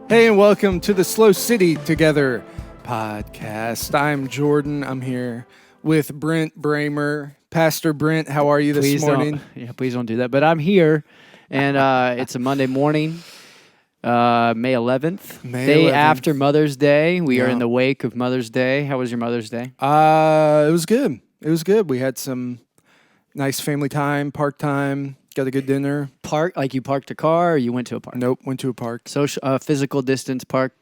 Hey, and welcome to the SLO City Together Podcast. I'm Jordan. I'm here with Brent Bramer. Pastor Brent, how are you this morning? Please don't do that. But I'm here, and it's a Monday morning, May 11th, day 11th. after Mother's Day. We are in the wake of Mother's Day. How was your Mother's Day? It was good. It was good. We had some nice family time, park time, got a good dinner. Like you parked a car, or you went to a park? Nope, went to a park. Social, physical distance park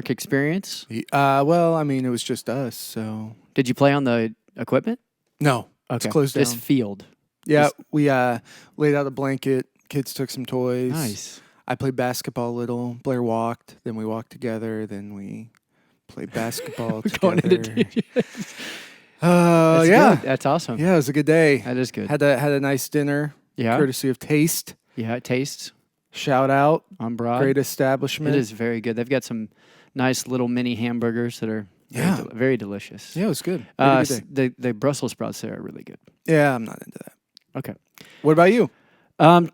experience? Well, I mean, it was just us, so. Did you play on the equipment? No, Okay. it's closed down. This field. Yeah, we laid out a blanket. Kids took some toys. Nice. I played basketball a little. Blair walked. Then we walked together. Then we played basketball together. Yeah. Good. That's awesome. Yeah, it was a good day. That is good. Had a nice dinner. Yeah. Courtesy of Taste. Yeah, it tastes. Shout out. On Broad. Great establishment. It is very good. They've got some nice little mini hamburgers that are very delicious. Yeah, it was good. Good day. The Brussels sprouts there are really good. Yeah, I'm not into that. Okay. What about you?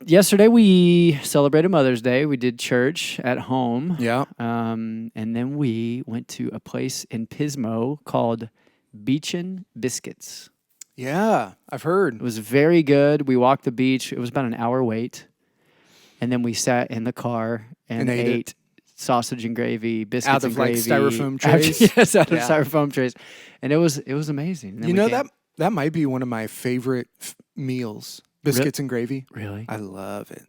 Yesterday we celebrated Mother's Day. We did church at home. Yeah. And then we went to a place in Pismo called Beachin' Biscuits. Yeah, I've heard. It was very good. We walked the beach. It was about an hour wait. And then we sat in the car and ate sausage and gravy, biscuits out of and gravy. styrofoam trays. Yes, out of styrofoam trays. And it was amazing. You know, that might be one of my favorite meals. Biscuits and gravy. Really? I love it.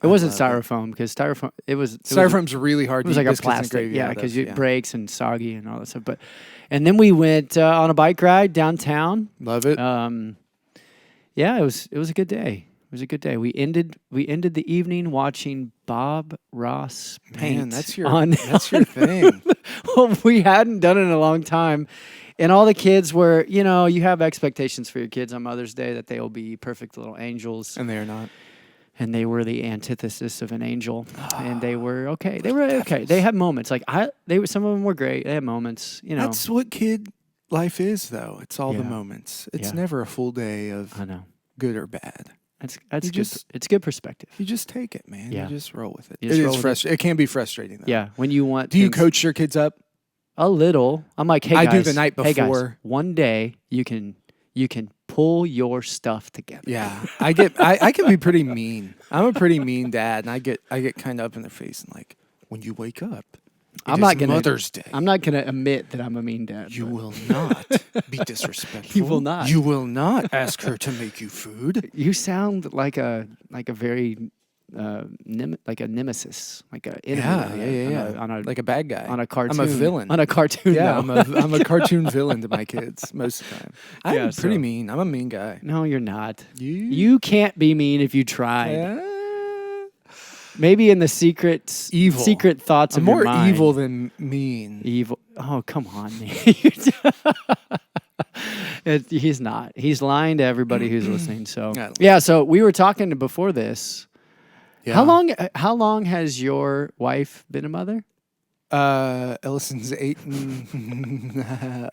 It wasn't styrofoam because styrofoam. Styrofoam's really hard. It was to like eat a biscuits and plastic, gravy because it breaks and soggy and all that stuff. And then we went on a bike ride downtown. Love it. Yeah, it was a good day. It was a good day. We ended the evening watching Bob Ross paint. Man, that's your thing. Well, we hadn't done it in a long time. And all the kids were, you have expectations for your kids on Mother's Day that they will be perfect little angels. And they are not. And they were the antithesis of an angel. And they were okay. They were okay. They had moments. Some of them were great. They had moments, That's what kid life is, though. It's all the moments. It's never a full day of good or bad. That's good. It's good perspective. You just take it, man. Yeah. You just roll with it. It is frustrating. It can be frustrating, though. Yeah. When you want. Do you coach your kids up? A little. I'm like, hey guys. I do the night before. Hey guys, one day you can pull your stuff together. Yeah. I can be pretty mean. I'm a pretty mean dad, and I get kind of up in their face and like, when you wake up, Mother's Day. I'm not gonna admit that I'm a mean dad. You will not be disrespectful. You will not. You will not ask her to make you food. You sound like a very like a nemesis, like a enemy. Yeah. Like a bad guy. On a cartoon. I'm a villain. On a cartoon. Yeah, no. I'm a cartoon villain to my kids most of the time. I'm pretty mean. I'm a mean guy. No, you're not. You can't be mean if you tried. Yeah. Maybe in the secret thoughts of your mind. I'm more evil than mean. Evil. Oh, come on, man. He's not. He's lying to everybody who's listening. So So we were talking before this. Yeah. How long has your wife been a mother? Ellison's 8.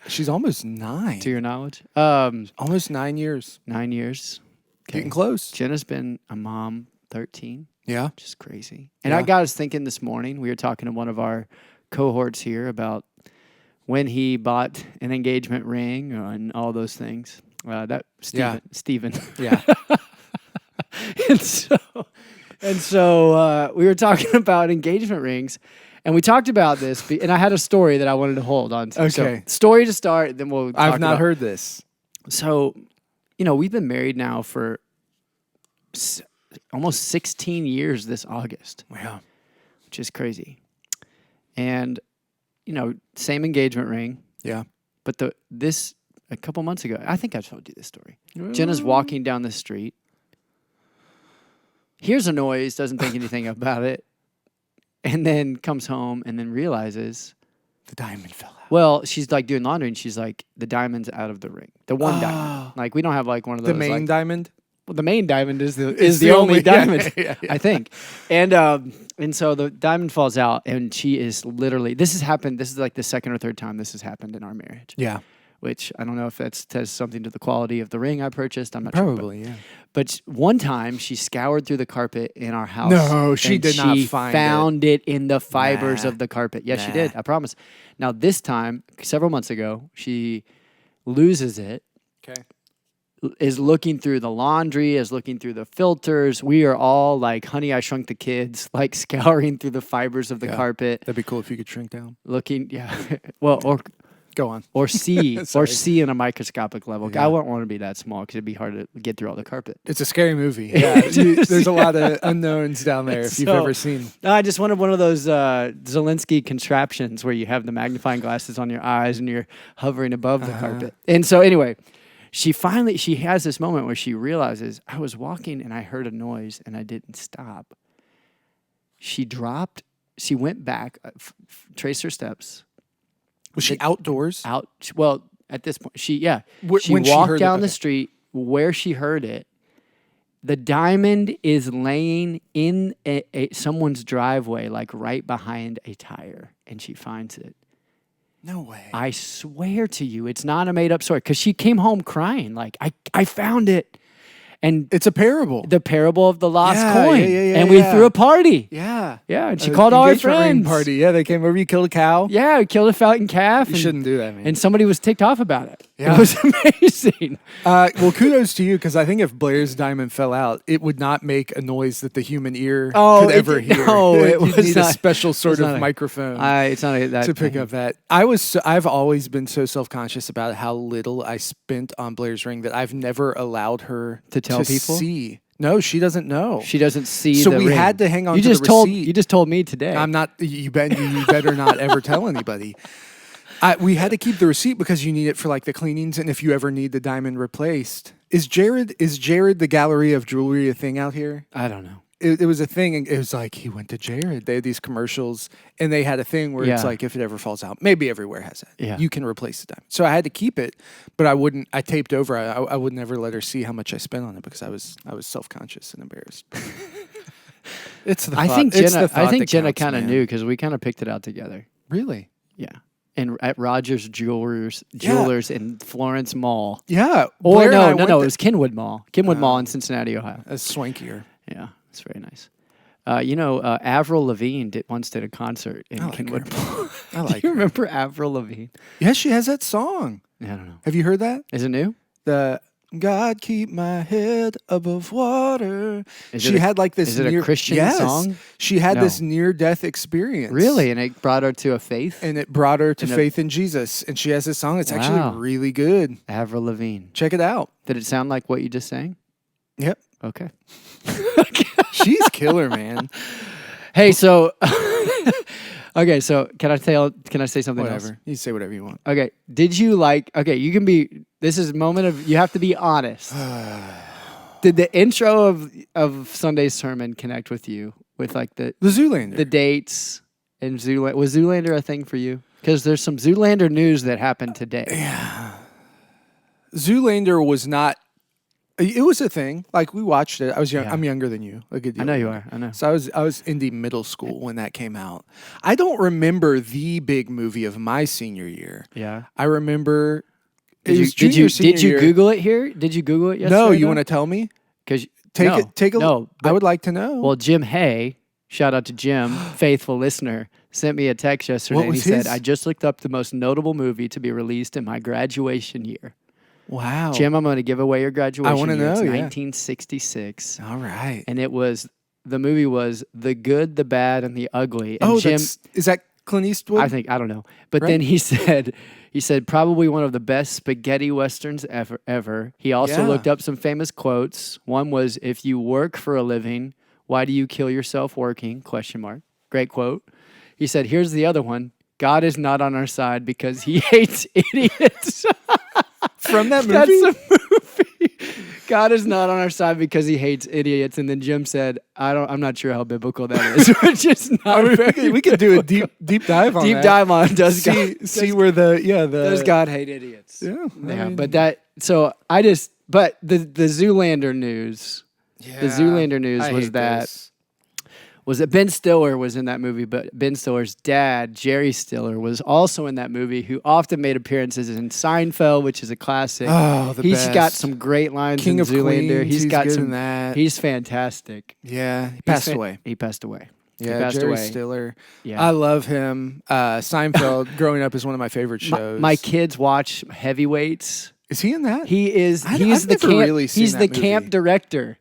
She's almost 9. To your knowledge, almost 9 years. 9 years. Okay. Getting close. Jenna's been a mom 13. Yeah, which is crazy. And I got us thinking this morning. We were talking to one of our cohorts here about when he bought an engagement ring and all those things. Stephen. Yeah. And so we were talking about engagement rings, and we talked about this. And I had a story that I wanted to hold on to. Okay. So, story to start, then we'll. I've not heard this. So, we've been married now for almost 16 years this August. Wow. Which is crazy. And, same engagement ring. Yeah. But a couple months ago, I think I told you this story. Jenna's walking down the street. Hears a noise, doesn't think anything about it, and then comes home and then realizes the diamond fell out. Well, she's like doing laundry, and she's like, the diamond's out of the ring. The one diamond. Like, we don't have like one of those. The main diamond? Well, the main diamond is the only diamond, I think. And so the diamond falls out, and she is literally, this has happened, this is like the second or third time this has happened in our marriage. Yeah. which I don't know if that says something to the quality of the ring I purchased. I'm not Probably, sure. yeah. But one time she scoured through the carpet in our house. No, she did not she find found it in the fibers Nah. of the carpet. Yes, she Nah. did. I promise. Now, this time, several months ago, she loses it. Okay. Is looking through the laundry, is looking through the filters. We are all like, Honey, I Shrunk the Kids, like scouring through the fibers of the carpet. That'd be cool if you could shrink down. Looking, yeah. Well, Go on. or see Sorry. in a microscopic level. Yeah. I wouldn't want to be that small because it'd be hard to get through all the carpet. It's a scary movie. Yeah, there's a lot of unknowns down there if you've ever seen. I just wanted one of those Zelensky contraptions where you have the magnifying glasses on your eyes and you're hovering above the carpet. And so anyway, she has this moment where she realizes, I was walking and I heard a noise and I didn't stop. She went back, traced her steps. Was she outdoors? Well, at this point, she When walked down the street where she heard it. The diamond is laying in someone's driveway, like right behind a tire, and she finds it. No way. I swear to you, it's not a made-up story, because she came home crying, like, I found it. And it's a parable. The parable of the lost coin. Yeah, and we threw a party. Yeah. Yeah, and she called all her friends. Party. Yeah, they came over. You killed a cow. Yeah, we killed a fattened calf. You shouldn't do that, man. And somebody was ticked off about it. Yeah. It was amazing. Well, kudos to you, because I think if Blair's diamond fell out, it would not make a noise that the human ear could ever hear. No, it You'd was need not, a special sort of microphone it's not that to pick up that. I've always been so self-conscious about how little I spent on Blair's ring that I've never allowed her to tell people. See. No, she doesn't know. She doesn't see. So the we ring. had to hang on you to just the told, receipt. You just told me today. I'm not. You better not ever tell anybody. We had to keep the receipt because you need it for like the cleanings and if you ever need the diamond replaced. Is Jared the gallery of jewelry a thing out here? I don't know. It was a thing. And it was like he went to Jared. They had these commercials and they had a thing where it's like if it ever falls out, maybe everywhere has that. Yeah. You can replace the diamond. So I had to keep it, but I wouldn't. I taped over. I would never let her see how much I spent on it because I was self-conscious and embarrassed. It's the thought. I think Jenna kind of knew because we kind of picked it out together. Really? Yeah. And at Rogers Jewelers in Florence Mall. Yeah. Or no, it was Kenwood Mall. Kenwood Mall in Cincinnati, Ohio. That's swankier. Yeah, it's very nice. Avril Lavigne once did a concert in Kenwood Mall. I like Do you remember Avril Lavigne? Yeah, she has that song. I don't know. Have you heard that? Is it new? The God keep my head above water. She had like this. Is it a Christian song? She had this near-death experience. Really, and it brought her to a faith. And it brought her to faith in Jesus. And she has this song. It's actually really good. Avril Lavigne. Check it out. Did it sound like what you just sang? Yep. Okay. She's killer, man. Hey, so okay, so can I say something Whatever. else? You say whatever you want. Okay. Did you you can be this is a moment of you have to be honest. Did the intro of Sunday's sermon connect with you with like the Zoolander? The dates and Zoolander. Was Zoolander a thing for you? Because there's some Zoolander news that happened today. Yeah. Zoolander was not. It was a thing. Like we watched it. I was young. Yeah. I'm younger than you. A good deal. I know you are. I know. So I was in the middle school when that came out. I don't remember the big movie of my senior year. Yeah. I remember. Did you Google it here? Did you Google it yesterday? No. You want to tell me? Because take a look. I would like to know. Well, Jim Hay, shout out to Jim, faithful listener, sent me a text yesterday and he said, I just looked up the most notable movie to be released in my graduation year. Wow. Jim, I'm going to give away your graduation year. I want to know. It's 1966. All right. And the movie was The Good, the Bad, and the Ugly. And Jim, is that Clint Eastwood? I don't know. But then he said probably one of the best spaghetti westerns ever. He also looked up some famous quotes. One was, if you work for a living, why do you kill yourself working? ? Great quote. He said, here's the other one. God is not on our side because he hates idiots. From that movie? That's a movie. God is not on our side because he hates idiots. And then Jim said, I'm not sure how biblical that is. Which is not we could do a deep dive on that. Deep dive on does where does God hate idiots? Yeah. But the Zoolander news. Yeah, the Zoolander news was that was that Ben Stiller was in that movie, but Ben Stiller's dad, Jerry Stiller, was also in that movie, who often made appearances in Seinfeld, which is a classic. Oh, the He's best. got some great lines King in of Zoolander. Queens, He's got good some. in that. He's fantastic. Yeah, he passed away. He passed away. Yeah, he passed Jerry away. Stiller. Yeah. I love him. Seinfeld, growing up, is one of my favorite shows. My kids watch Heavyweights. Is he in that? He is. I've He's the never camp. really seen He's that the movie. camp director.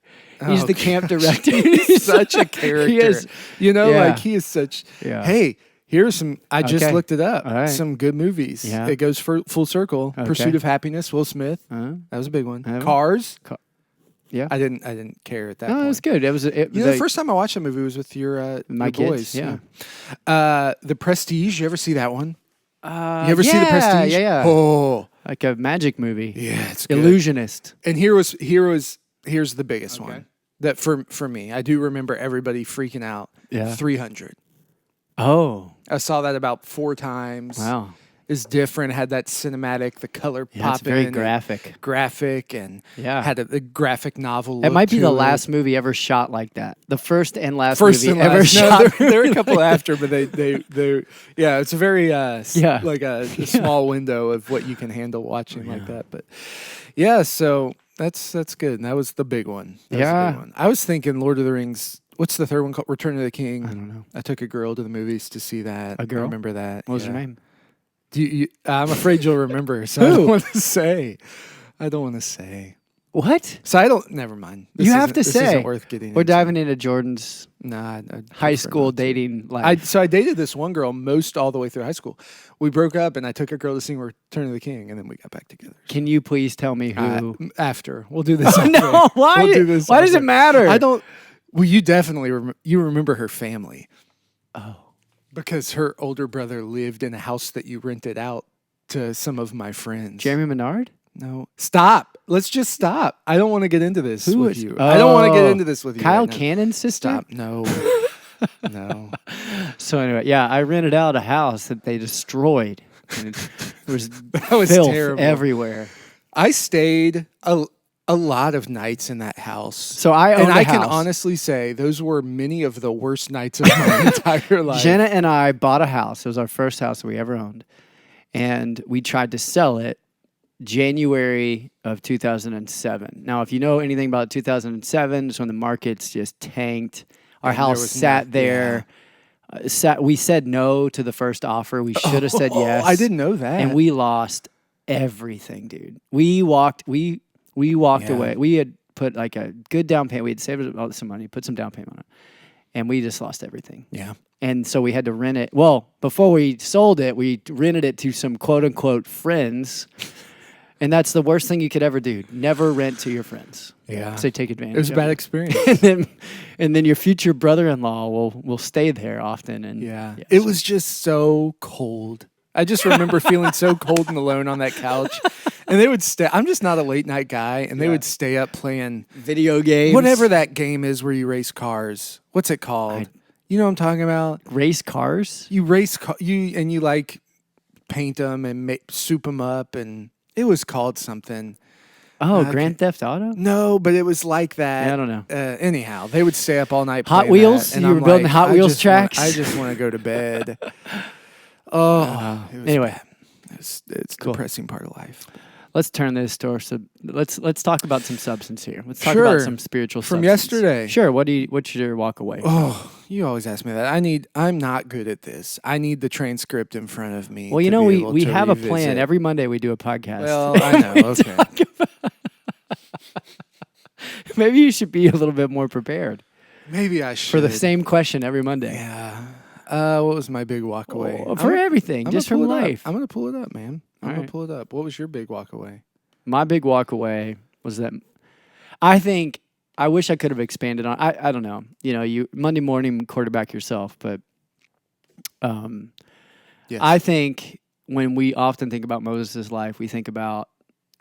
He's the Okay. camp director. He's such a character. He is. You know, Yeah. like he is such. Yeah. Hey, here's some. I just Okay. looked it up. All right. Some good movies. Yeah. It goes for full circle. Okay. Pursuit of Happiness. Will Smith. Uh-huh. That was a big one. Oh. Cars. Yeah. I didn't care at that No, point. it was good. It was. The first time I watched that movie was with your my your kids. boys. Yeah. The Prestige. You ever see that one? You You ever see The Prestige? Yeah. Oh, Like a magic movie. yeah, it's good. Illusionist. And here's the biggest one that for me. I do remember everybody freaking out. Yeah. 300. Oh. I saw that about 4 times. Wow. It's different. Had that cinematic, the color Yeah, pop it's very in, graphic. and Yeah. had a graphic novel. It look might be to the it. last movie ever shot like that. The first and last First movie and ever last. No, shot. there were a couple after, but they yeah, it's a very like a small window of what you can handle watching like that. But yeah, so that's good. And that was the big one. That was the big one. I was thinking Lord of the Rings. What's the third one called? Return of the King. I don't know. I took a girl to the movies to see that. A girl? I remember that. What was her Yeah. name? I'm afraid you'll remember, so I Who? don't want to say. I don't want to say. What? So I don't. Never mind. This You have to this say. Isn't worth getting. We're into. diving into Jordan's Nah, I'd high prefer school not to. dating life. So I dated this one girl most all the way through high school. We broke up, and I took a girl to sing Return of the King, and then we got back together. Can you please tell me who? After we'll do this. No, why? We'll do this Why does after. it matter? I don't. Well, you definitely you remember her family. Oh. Because her older brother lived in a house that you rented out to some of my friends. Jeremy Menard? No. Stop. Let's just stop. I don't want to get into this Who with is- you. I don't want to get Oh. into this with you. Kyle right now. Cannon's sister? Stop. No. No. So anyway, yeah, I rented out a house that they destroyed. And there was was filth terrible. everywhere. I stayed a lot of nights in that house. So I owned And a I can house. honestly say those were many of the worst nights of my entire life. Jenna and I bought a house. It was our first house that we ever owned. And we tried to sell it January of 2007. Now, if you know anything about 2007, it's when the markets just tanked. Our And there house was sat no- there. We said no to the first offer. We should have said yes. I didn't know that. And we lost everything, dude. We walked Yeah. away. We had put like a good down payment. We had saved some money, put some down payment on it. And we just lost everything. Yeah. And so we had to rent it. Well, before we sold it, we rented it to some quote unquote friends. And that's the worst thing you could ever do. Never rent to your friends. Yeah. So take advantage. It was a of bad it. experience. and then your future brother-in-law will stay there often. And Yeah. It was just so cold. I just remember feeling so cold and alone on that couch. And they would stay. I'm just not a late night guy. And they would stay up playing video games. whatever that game is where you race cars. What's it called? You know what I'm talking about? Race cars. You race you like paint them and soup them up. And it was called something. Oh, I Grand Theft Auto? No, but it was like that. Yeah, I don't know. Anyhow, they would stay up all night. Hot playing Wheels? that, and You were I'm building like, Hot I Wheels just wanna- tracks? I just want to go to bed. Oh, it was Anyway. bad. It's the Cool. depressing part of life. Let's turn this to our let's talk about some substance here. Let's talk Sure. about some spiritual From substance. yesterday. Sure. What's your walk away? Oh, you always ask me that. I'm not good at this. I need the transcript in front of me. Well, you to know, be we able we to have a revisit. plan. Every Monday we do a podcast. Well, I know. Okay. Maybe you should be a little bit more prepared Maybe I should. for the same question every Monday. Yeah. What was my big walk away? Oh, for everything, I'm just gonna from pull it up. life. I'm gonna pull it up, man. I'm All gonna right. pull it up. What was your big walk away? My big walk away was that I think I wish I could have expanded on. I don't know. You know, you Monday morning quarterback yourself, but Yes. I think when we often think about Moses' life, we think about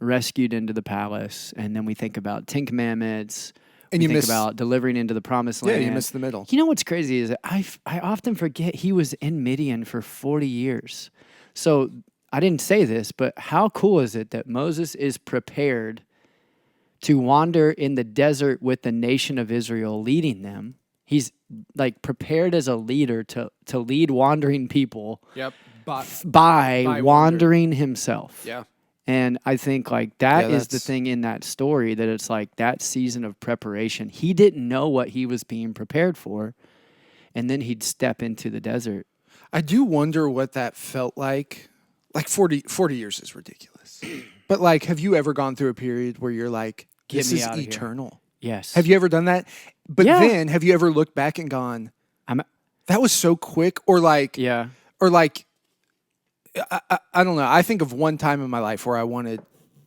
rescued into the palace, and then we think about 10 Commandments. And we you think miss about delivering into the promised Yeah, land. you missed the middle. You know what's crazy is that I often forget he was in Midian for 40 years. So I didn't say this, but how cool is it that Moses is prepared to wander in the desert with the nation of Israel leading them? like prepared as a leader to lead wandering people Yep. by wandering himself. Yeah. And I think like that is the thing in that story, that it's like that season of preparation. He didn't know what he was being prepared for. And then he'd step into the desert. I do wonder what that felt like. Like 40 years is ridiculous. But like, have you ever gone through a period where you're like, this is eternal? Yes. Have you ever done that? But then have you ever looked back and gone, that was so quick? Or like, I don't know. I think of one time in my life where I wanted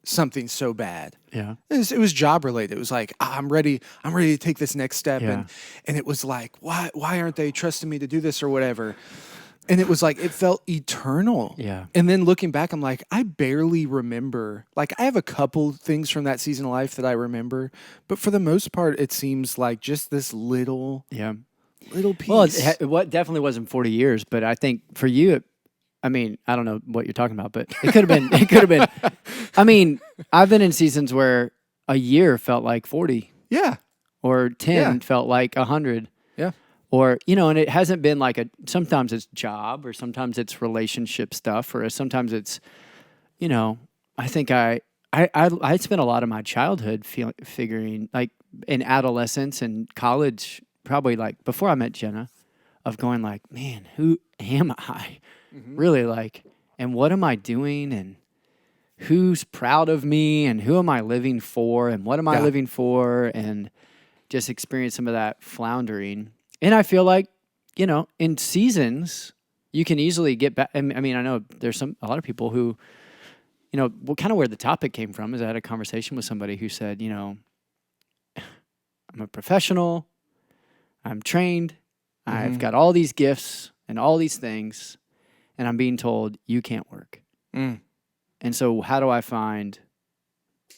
something so bad. Yeah. It was job related. It was like, I'm ready to take this next step. And it was like, why aren't they trusting me to do this or whatever? And it was like, it felt eternal. Yeah. And then looking back, I'm like, I barely remember. Like, I have a couple things from that season of life that I remember. But for the most part, it seems like just this little piece. Well, it definitely wasn't 40 years. But I think for you, I mean, I don't know what you're talking about, but it could have been. I mean, I've been in seasons where a year felt like 40. Yeah. Or 10 felt like 100. Yeah. Or, and it hasn't been like sometimes it's job, or sometimes it's relationship stuff, or sometimes it's, I think I spent a lot of my childhood figuring, like in adolescence and college, probably like before I met Jenna, of going like, man, who am I? Mm-hmm. Really, like, and what am I doing, and who's proud of me, and who am I living for, and what am I living for, and just experience some of that floundering. And I feel like, in seasons, you can easily get back. I mean, I know there's a lot of people who, kind of where the topic came from is I had a conversation with somebody who said, I'm a professional, I'm trained, I've got all these gifts and all these things, and I'm being told you can't work. Mm. And so how do I find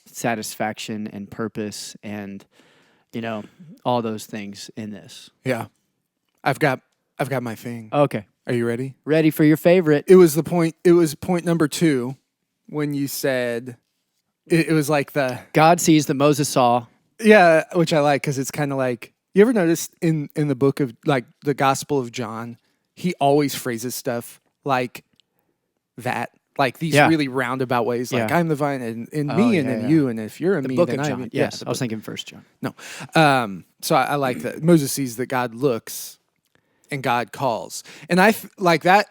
satisfaction and purpose and, all those things in this? Yeah. I've got my thing. Okay. Are you ready? Ready for your favorite. It was point number 2 when you said it was like the God sees that Moses saw. Yeah, which I like because it's kind of like, you ever notice in the book of like the Gospel of John, he always phrases stuff like that, like these really roundabout ways, like I'm the vine and me and then you, and if you're in the me, book then of John. I Yes, I was thinking 1 John. No, so I like that Moses sees that God looks and God calls, and I like that.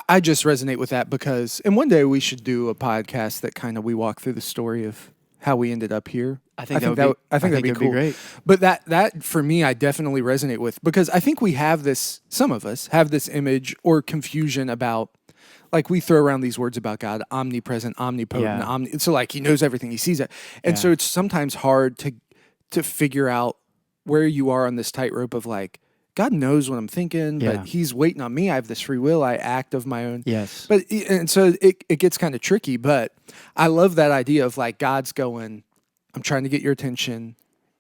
I just resonate with that because, and one day we should do a podcast that kind of we walk through the story of how we ended up here. I think that'd be cool. Great. But that for me, I definitely resonate with, because I think we have this, some of us have this image or confusion about, like we throw around these words about God, omnipresent, omnipotent, so like he knows everything, he sees it. And so it's sometimes hard to figure out where you are on this tightrope of like, God knows what I'm thinking, but he's waiting on me. I have this free will. I act of my own. Yes. And so it gets kind of tricky, but I love that idea of like God's going, I'm trying to get your attention.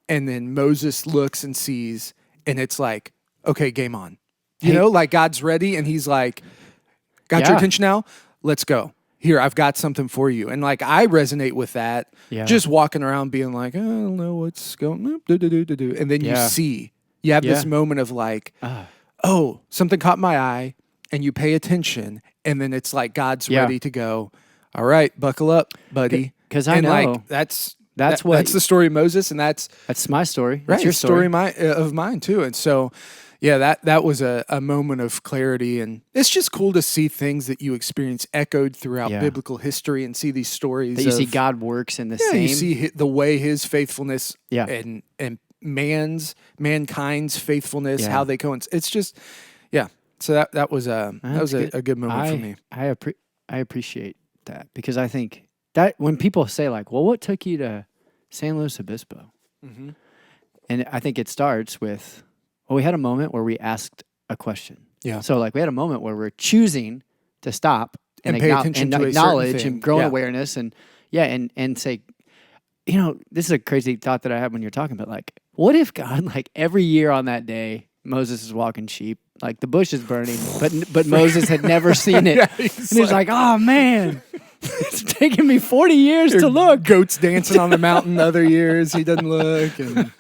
And then Moses looks and sees, and it's like, okay, game on. You know, like God's ready, and he's like, got your attention now? Let's go. Here, I've got something for you. And like, I resonate with that, just walking around being like, I don't know what's going on. And then you see. You have this moment of like, oh, something caught my eye, and you pay attention, and then it's like God's ready to go, all right, buckle up, buddy. Because I know. Like, that's the story of Moses, and that's my story. Right, that's your story of mine too. And so, that was a moment of clarity, and it's just cool to see things that you experience echoed throughout biblical history, and see these stories. That you see God works in the same. You see the way His faithfulness and mankind's faithfulness, how they coincide. It's just, so that was a good moment for me. I appreciate that, because I think that when people say like, well, what took you to San Luis Obispo? Mm-hmm. And I think it starts with, well, we had a moment where we asked a question. Yeah. So like we had a moment where we're choosing to stop and pay attention to acknowledge and grow awareness and say, this is a crazy thought that I had when you're talking about like, what if God, like every year on that day, Moses is walking sheep, like the bush is burning, but Moses had never seen it. He's like, oh man, it's taken me 40 years to look. Goats dancing on the mountain other years, he doesn't look. And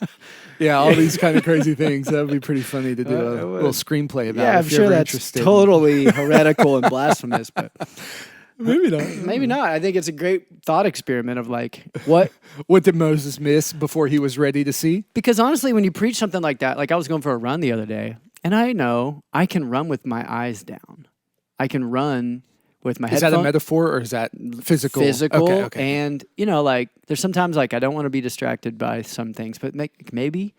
Yeah, all these kind of crazy things. That would be pretty funny to do a It would. little screenplay about. Yeah, I'm if you're sure ever that's interested. totally heretical and blasphemous, but Maybe not. maybe not. I think it's a great thought experiment of like what. What did Moses miss before he was ready to see? Because honestly, when you preach something like that, like I was going for a run the other day, and I know I can run with my eyes down. I can run with my Is headphones. that a metaphor or is that physical? Physical, Okay. and like there's sometimes like I don't want to be distracted by some things, but maybe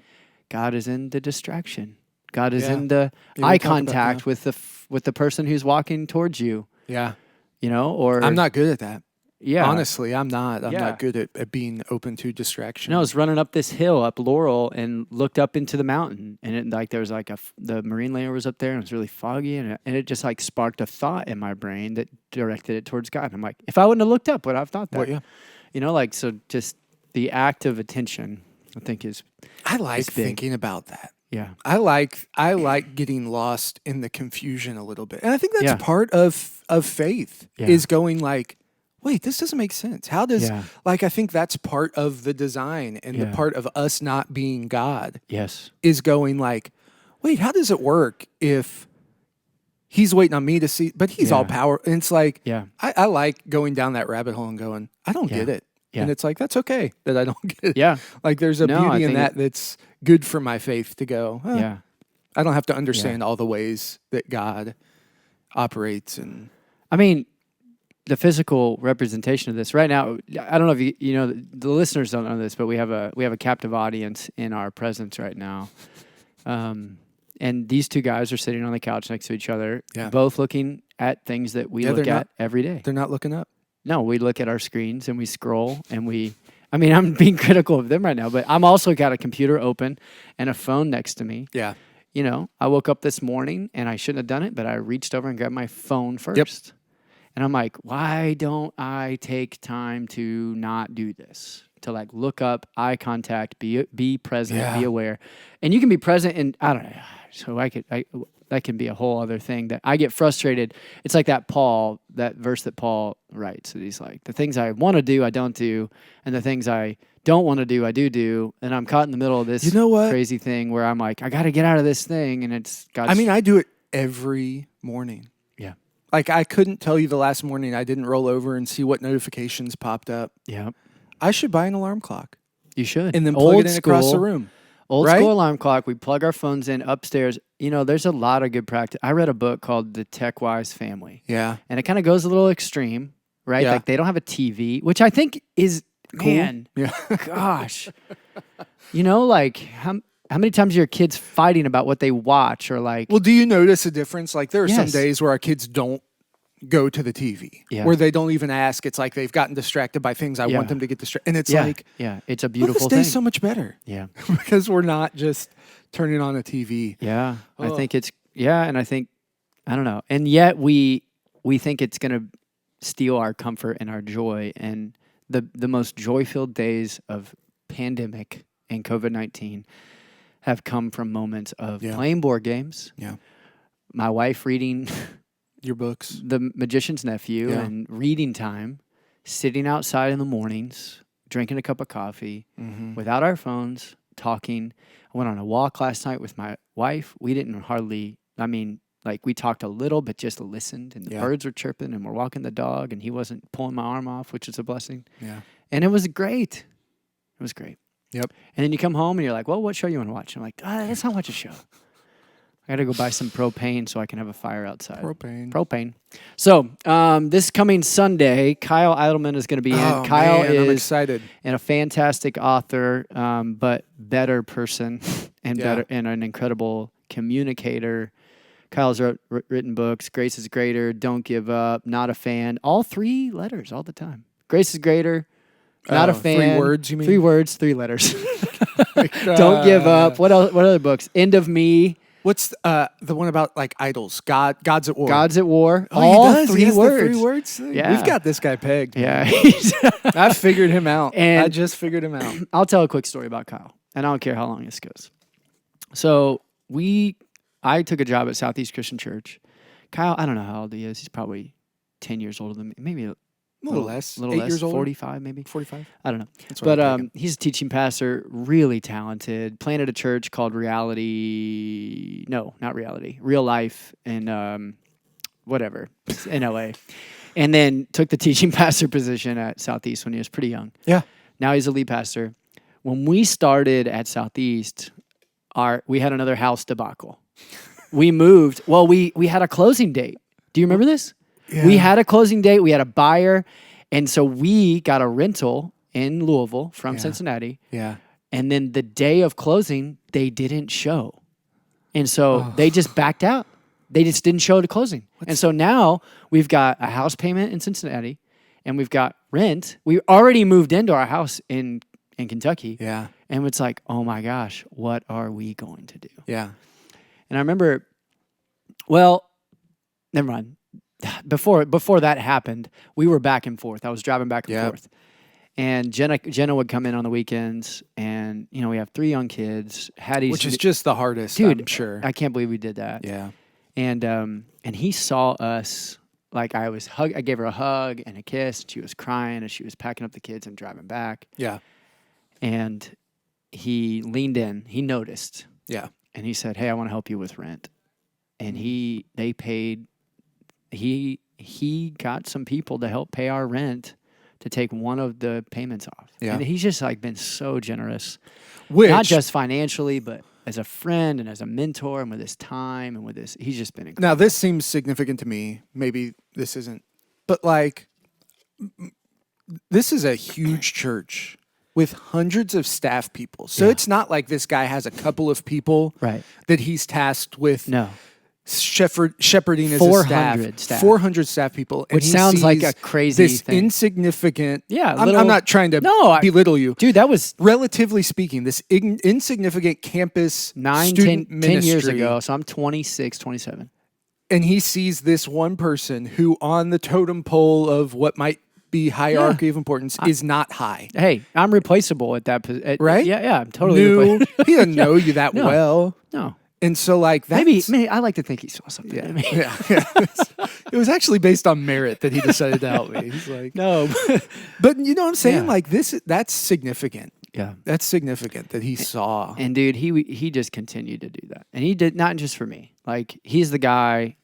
God is in the distraction. God is Yeah. in the Yeah, eye we talk about contact with the person who's walking towards you. Yeah. Or I'm not good at that. Yeah, Honestly, I'm not. I'm Yeah. not good at being open to distraction. I was running up this hill up Laurel and looked up into the mountain, and there was like the marine layer was up there, and it was really foggy, and it just like sparked a thought in my brain that directed it towards God. And I'm like, if I wouldn't have looked up, would I have thought that? Well, yeah. So just the act of attention, I think is I like It's big. thinking about that. yeah, I like getting lost in the confusion a little bit. And I think that's Yeah. part of faith Yeah. is going like, wait, this doesn't make sense. How does Yeah. like I think that's part of the design and the Yeah. part of us not being God yes, is going like, wait, how does it work if he's waiting on me to see but he's all Yeah. power and it's like yeah, I like going down that rabbit hole and going, I don't Yeah. get it. Yeah. And it's like that's okay that I don't get it. yeah, Like there's a No, I beauty in think that that's good for my faith to go. "Huh, yeah. I don't have to understand all the ways that God operates and I mean, the physical representation of this right now. I don't know if you know the listeners don't know this, but we have a captive audience in our presence right now. And these two guys are sitting on the couch next to each other, Yeah. both looking at things that we Yeah, look they're at not- every day. they're not looking up. No, we look at our screens and we scroll and I'm being critical of them right now, but I'm also got a computer open and a phone next to me. Yeah. I woke up this morning and I shouldn't have done it, but I reached over and grabbed my phone first. And I'm like, why don't I take time to not do this? To like look up, eye contact, be present, Yeah. be aware. And you can be present and I don't know. So that can be a whole other thing that I get frustrated. It's like that verse that Paul writes. That he's like, the things I want to do, I don't do. And the things I don't want to do, I do. And I'm caught in the middle of this You know what? crazy thing where I'm like, I got to get out of this thing. And it's God's. I mean, I do it every morning. Yeah. Like I couldn't tell you the last morning I didn't roll over and see what notifications popped up. Yeah. I should buy an alarm clock You should. and then plug it in across the room. Old right? school alarm clock. We plug our phones in upstairs. There's a lot of good practice. I read a book called The Tech Wise Family. Yeah. And it kind of goes a little extreme, right? Yeah. Like they don't have a TV, which I think is, Cool. man, Yeah. gosh. Like how many times are your kids fighting about what they watch or like, Well, do you notice a difference? Like there are some Yes. days where our kids don't go to the TV, Yeah. where they don't even ask. It's like they've gotten distracted by things I Yeah. want them to get distracted. And it's yeah, like, yeah, it's a well, beautiful this thing. day's so much better Yeah. because we're not just turning on a TV. Yeah. I Oh. think and I think, I don't know. And yet we think it's going to steal our comfort and our joy. And the most joy-filled days of pandemic and COVID-19 have come from moments of Yeah. playing board games. Yeah. My wife reading Your books. The Magician's Nephew Yeah. and reading time, sitting outside in the mornings, drinking a cup of coffee Mm-hmm. without our phones, talking. I went on a walk last night with my wife. We didn't we talked a little, but just listened, and the Yeah. birds were chirping, and we're walking the dog, and he wasn't pulling my arm off, which is a blessing. Yeah. And it was great. It was great. Yep. And then you come home, and you're like, well, what show you want to watch? I'm like, let's not watch a show. I got to go buy some propane so I can have a fire outside. Propane. So this coming Sunday, Kyle Eidelman is going to be in. Oh, Kyle man, I'm is excited. and a fantastic author, but better person and Yeah. better and an incredible communicator. Kyle's written books: Grace is Greater, Don't Give Up, Not a Fan. All 3 letters, all the time. Grace is Greater, Not a Fan. 3 words, you mean? 3 words, 3 letters. Don't Give Up. What else? What other books? End of Me. What's the one about like idols? God's at war. God's at War. Oh, all he does. 3 He has the words. 3 words thing? Yeah. We've got this guy pegged. Yeah. I figured him out. And- I just figured him out. I'll tell a quick story about Kyle, and I don't care how long this goes. So I took a job at Southeast Christian Church. Kyle, I don't know how old he is. He's probably 10 years older than me, maybe A little less. A little 8 less. years old. 45 maybe. 45. I don't know. That's what I'm thinking. He's a teaching pastor, really talented. Planted a church called Reality. No, not Reality. Real Life in whatever in LA, and then took the teaching pastor position at Southeast when he was pretty young. Yeah. Now he's a lead pastor. When we started at Southeast, we had another house debacle. We moved. Well, we had a closing date. Do you remember this? Yeah. We had a closing date. We had a buyer. And so we got a rental in Louisville from Cincinnati. Yeah. And then the day of closing, they didn't show. And so they just backed out. They just didn't show at closing. And so now we've got a house payment in Cincinnati and we've got rent. We already moved into our house in Kentucky. Yeah. And it's like, oh my gosh, what are we going to do? Yeah. And I remember, well, never mind. Before that happened, we were back and forth. I was driving back and forth. And Jenna would come in on the weekends, and we have 3 young kids. Which is just the hardest, dude, I'm sure. I can't believe we did that. Yeah. And he saw us, like I gave her a hug and a kiss, and she was crying as she was packing up the kids and driving back. Yeah. And he leaned in, he noticed. Yeah. And he said, "Hey, I want to help you with rent." And he got some people to help pay our rent to take one of the payments off. Yeah. And he's just like been so generous. Not just financially, but as a friend and as a mentor and with his time and with his, he's just been incredible. Now, this seems significant to me. Maybe this isn't. But like, this is a huge church with hundreds of staff people. So it's not like this guy has a couple of people that he's tasked with shepherding his 400 staff. 400 staff people. Which sounds like a crazy this thing. Insignificant. Yeah. I'm not trying to belittle you. Dude, that was relatively speaking, this insignificant campus 10 years ago. So I'm 26, 27. And he sees this one person who on the totem pole of what might be hierarchy of importance is not high. Hey, I'm replaceable at that position. Right? Yeah, I'm totally replaceable. He doesn't know you that well. No. And so, like, that's... Maybe I like to think he saw something in me. Yeah. It was actually based on merit that he decided to help me. He's like... No. But you know what I'm saying? Like, that's significant. Yeah. That's significant that he saw. And, dude, he just continued to do that. And he did, not just for me. Like, he's the kind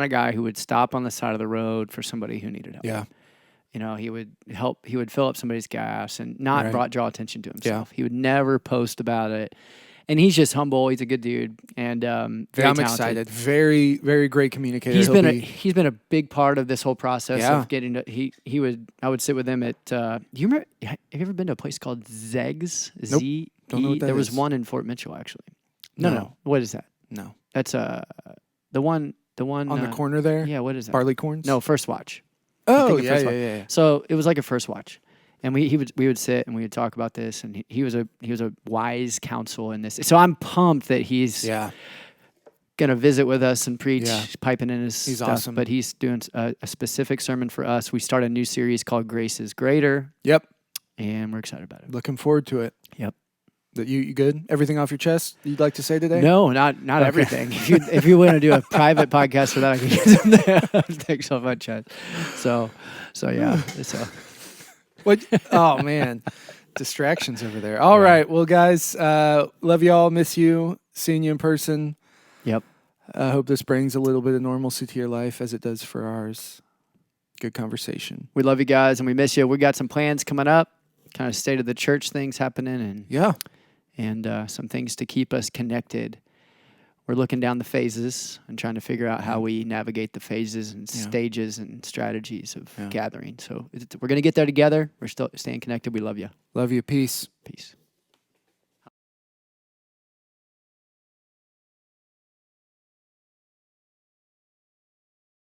of guy who would stop on the side of the road for somebody who needed help. Yeah. He would help. He would fill up somebody's gas and not draw attention to himself. Yeah. He would never post about it. And he's just humble. He's a good dude, and very I'm talented. excited. Very, very great communicator. He's been a big part of this whole process of getting to. I would sit with him at. You remember? Have you ever been to a place called Zeg's? Nope. Don't know what that There was is. one in Fort Mitchell, actually. No. What is that? No. That's the one on the corner there. Yeah. What is that? Barley Corns. No, First Watch. Oh yeah. So it was like a First Watch, and we would sit and we would talk about this, and he was a wise counsel in this. So I'm pumped that he's gonna visit with us and preach, piping in his stuff. Awesome. But he's doing a specific sermon for us. We start a new series called Grace is Greater. Yep. And we're excited about it. Looking forward to it. Yep. You good? Everything off your chest you'd like to say today? No, not everything. If you want to do a private podcast for that, I can get some there. Thanks so much, Chad. So yeah. What? Oh man, distractions over there. All right, well, guys, love y'all. Miss you. Seeing you in person. Yep. I hope this brings a little bit of normalcy to your life as it does for ours. Good conversation. We love you guys and we miss you. We got some plans coming up. Kind of state of the church things happening and some things to keep us connected. We're looking down the phases and trying to figure out how we navigate the phases and stages and strategies of gathering. So we're going to get there together. We're still staying connected. We love you. Love you. Peace. Peace.